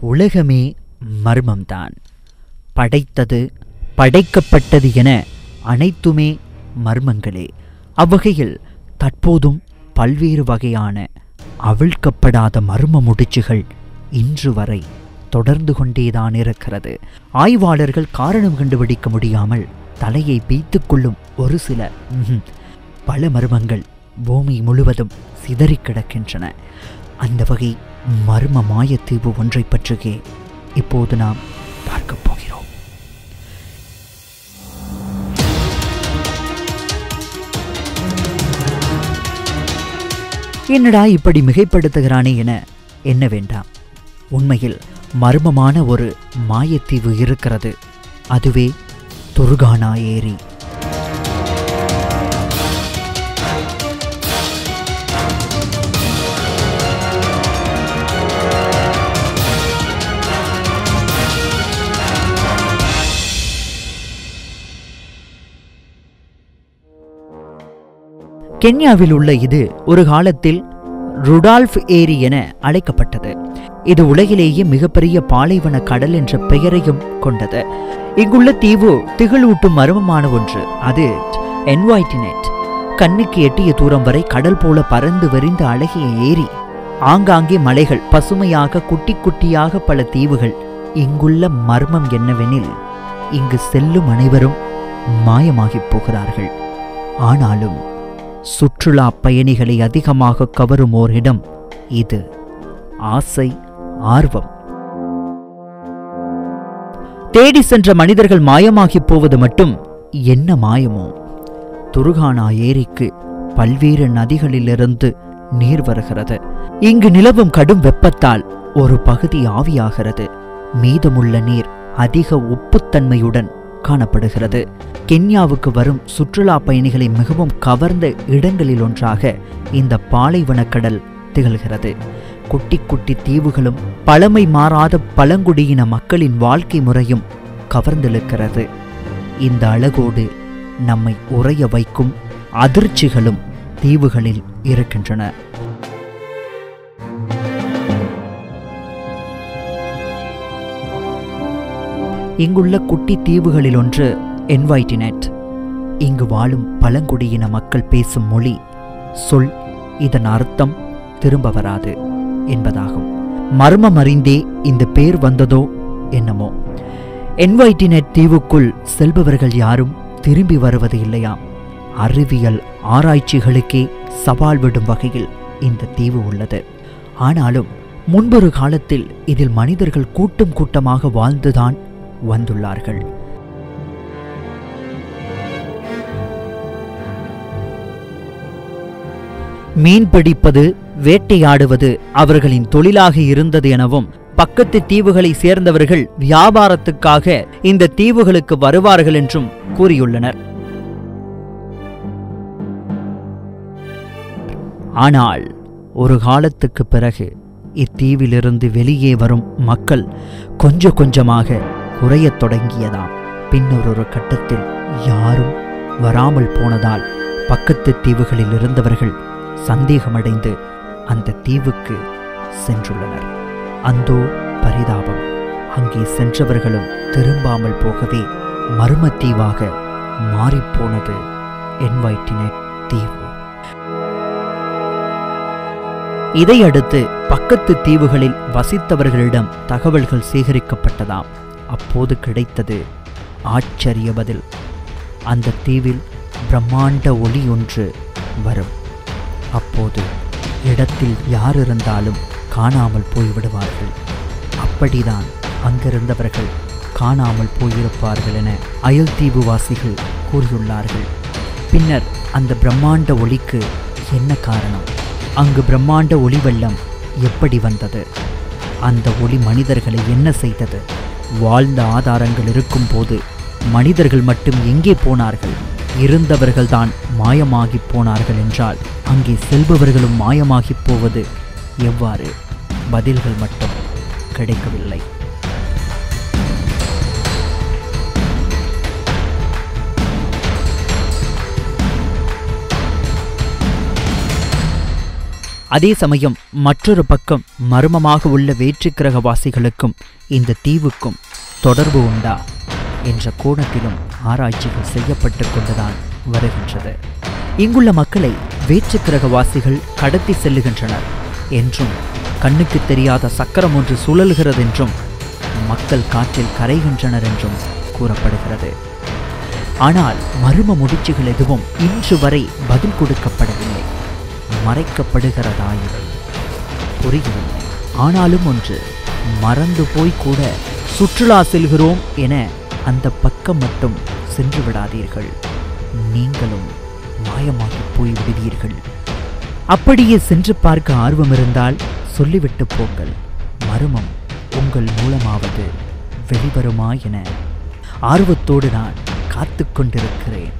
உலகமே மர்மம்தான். படைத்தது, படைக்கப்பட்டது என அனைத்துமே மர்மங்களே. அவ்வகையில் தற்போதும் பல்வேறு வகையான அவிழ்க்கப்படாத மர்ம முடிச்சுகள் இன்று வரை தொடர்ந்து கொண்டேதான் இருக்கிறது. ஆய்வாளர்கள் காரணம் கண்டுபிடிக்க முடியாமல் தலையை பீத்துக் கொள்ளும் ஒரு சில பல மர்மங்கள் பூமி முழுவதும் சிதறி கிடக்கின்றன. அந்த வகை மர்ம மாயத்தீவு ஒன்றை பற்றியே இப்போது நாம் பார்க்கப் போகிறோம். என்னடா இப்படி மிகைப்படுத்துகிறானே என எண்ண வேண்டாம். உண்மையில் மர்மமான ஒரு மாயத்தீவு இருக்கிறது. அதுவே துர்கானா ஏரி. கென்யாவில் உள்ள இது ஒரு காலத்தில் ருடால்ஃப் ஏரி என அழைக்கப்பட்டது. இது உலகிலேயே மிகப்பெரிய பாலைவன கடல் என்ற பெயரையும் கொண்டது. இங்குள்ள தீவு திகிலூட்டும் மர்மமான ஒன்று. அது என்வைட்டினெட். கண்ணுக்கு எட்டிய தூரம் வரை கடல் போல பறந்து விரிந்த அழகிய ஏரி. ஆங்காங்கே மலைகள், பசுமையாக குட்டி குட்டியாக பல தீவுகள். இங்குள்ள மர்மம் என்னவெனில், இங்கு செல்லும் அனைவரும் மாயமாகி போகிறார்கள். ஆனாலும் சுற்றுலா பயணிகளை அதிகமாக கவரும் ஓர் இடம் இது. ஆசை, ஆர்வம். தேடி சென்ற மனிதர்கள் மாயமாகி போவது மட்டும் என்ன மாயமோ? துர்கானா ஏரிக்கு பல்வேறு நதிகளிலிருந்து நீர் வருகிறது. இங்கு நிலவும் கடும் வெப்பத்தால் ஒரு பகுதி ஆவியாகிறது. மீதமுள்ள நீர் அதிக உப்புத்தன்மையுடன் காணப்படுகிறது. கென்யாவுக்கு வரும் சுற்றுலா பயணிகளை மிகவும் கவர்ந்த இடங்களில் ஒன்றாக இந்த பாலைவன கடல் திகழ்கிறது. குட்டி குட்டி தீவுகளும் பழமை மாறாத பழங்குடியின மக்களின் வாழ்க்கை முறையும் கவர்ந்திழுக்கிறது. இந்த அழகோடு நம்மை உறைய வைக்கும் அதிர்ச்சிகளும் தீவுகளில் இருக்கின்றன. இங்குள்ள குட்டி தீவுகளில் ஒன்று என்வைட்டினெட். இங்கு வாழும் பழங்குடியின மக்கள் பேசும் மொழி, சொல், இதன் அர்த்தம் திரும்ப வராது என்பதாகும். மர்மம் அறிந்தே இந்த பேர் வந்ததோ என்னமோ. என்வைட்டினெட் தீவுக்குள் செல்பவர்கள் யாரும் திரும்பி வருவது இல்லையாம். அறிவியல் ஆராய்ச்சிகளுக்கே சவால் விடும் வகையில் இந்த தீவு உள்ளது. ஆனாலும் முன்பொரு காலத்தில் இதில் மனிதர்கள் கூட்டம் கூட்டமாக வாழ்ந்துதான் வந்துள்ளார்கள். மீன் பிடிப்பது, வேட்டையாடுவது அவர்களின் தொழிலாக இருந்தது எனவும், பக்கத்து தீவுகளை சேர்ந்தவர்கள் வியாபாரத்துக்காக இந்த தீவுகளுக்கு வருவார்கள் என்றும் கூறியுள்ளனர். ஆனால் ஒரு காலத்துக்கு பிறகு இத்தீவிலிருந்து வெளியே வரும் மக்கள் கொஞ்சம் கொஞ்சமாக குறையத் தொடங்கியதாம். பின்னர் ஒரு கட்டத்தில் யாரும் வராமல் போனதால் பக்கத்து தீவுகளில் இருந்தவர்கள் சந்தேகமடைந்து அந்த தீவுக்கு சென்றுள்ளனர். அந்தோ பரிதாபம், அங்கே சென்றவர்களும் திரும்பாமல் போகவே மர்மத்தீவாக மாறிப்போனது என்வைட்டினெட் தீவு. இதையடுத்து பக்கத்து தீவுகளில் வசித்தவர்களிடம் தகவல்கள் சேகரிக்கப்பட்டதாம். அப்போது கிடைத்தது ஆச்சரிய பதில். அந்த தீவில் பிரம்மாண்ட ஒளி ஒன்று வரும். அப்போது இடத்தில் யார் இருந்தாலும் காணாமல் போய்விடுவார்கள். அப்படிதான் அங்கிருந்தவர்கள் காணாமல் போயிருப்பார்கள் என அயல்தீவுவாசிகள் கூறியுள்ளார்கள். பின்னர் அந்த பிரம்மாண்ட ஒளிக்கு என்ன காரணம்? அங்கு பிரம்மாண்ட ஒளி வெள்ளம் எப்படி வந்தது? அந்த ஒளி மனிதர்களை என்ன செய்தது? வாழ்ந்த ஆதாரங்கள் இருக்கும் போது மனிதர்கள் மட்டும் எங்கே போனார்கள்? இருந்தவர்கள்தான் மாயமாகி போனார்கள் என்றால் அங்கே செல்பவர்களும் மாயமாகி போவது எவ்வாறு? பதில்கள் மட்டும் கிடைக்கவில்லை. அதே சமயம் மற்றொரு பக்கம் மர்மமாக உள்ள வேற்றுக்கிரகவாசிகளுக்கும் இந்த தீவுக்கும் தொடர்பு உண்டா என்ற கோணத்திலும் ஆராய்ச்சிகள் செய்யப்பட்டு கொண்டுதான் வருகின்றது. இங்குள்ள மக்களை வேற்றுக்கிரகவாசிகள் கடத்தி செல்லுகின்றனர் என்றும், கண்ணுக்கு தெரியாத சக்கரம் ஒன்று சுழல்கிறதென்றும், மக்கள் காற்றில் கரைகின்றனர் என்றும் கூறப்படுகிறது. ஆனால் மர்ம முடிச்சுகள் எதுவும் இன்று வரை பதில் கொடுக்கப்படவில்லை. மறைக்கப்படுகிறதா இவை? புரியவில்லை. ஆனாலும் ஒன்று, மறந்து போய் கூட சுற்றுலா செல்கிறோம் என அந்த பக்கம் மட்டும் சென்று விடாதீர்கள். நீங்களும் மாயமாகி போய் விடுவீர்கள். அப்படியே சென்று பார்க்க ஆர்வம் இருந்தால் சொல்லிவிட்டு போங்கள். மர்மம் உங்கள் மூலமாவது வெளிவருமா என ஆர்வத்தோடு நான் காத்து கொண்டிருக்கிறேன்.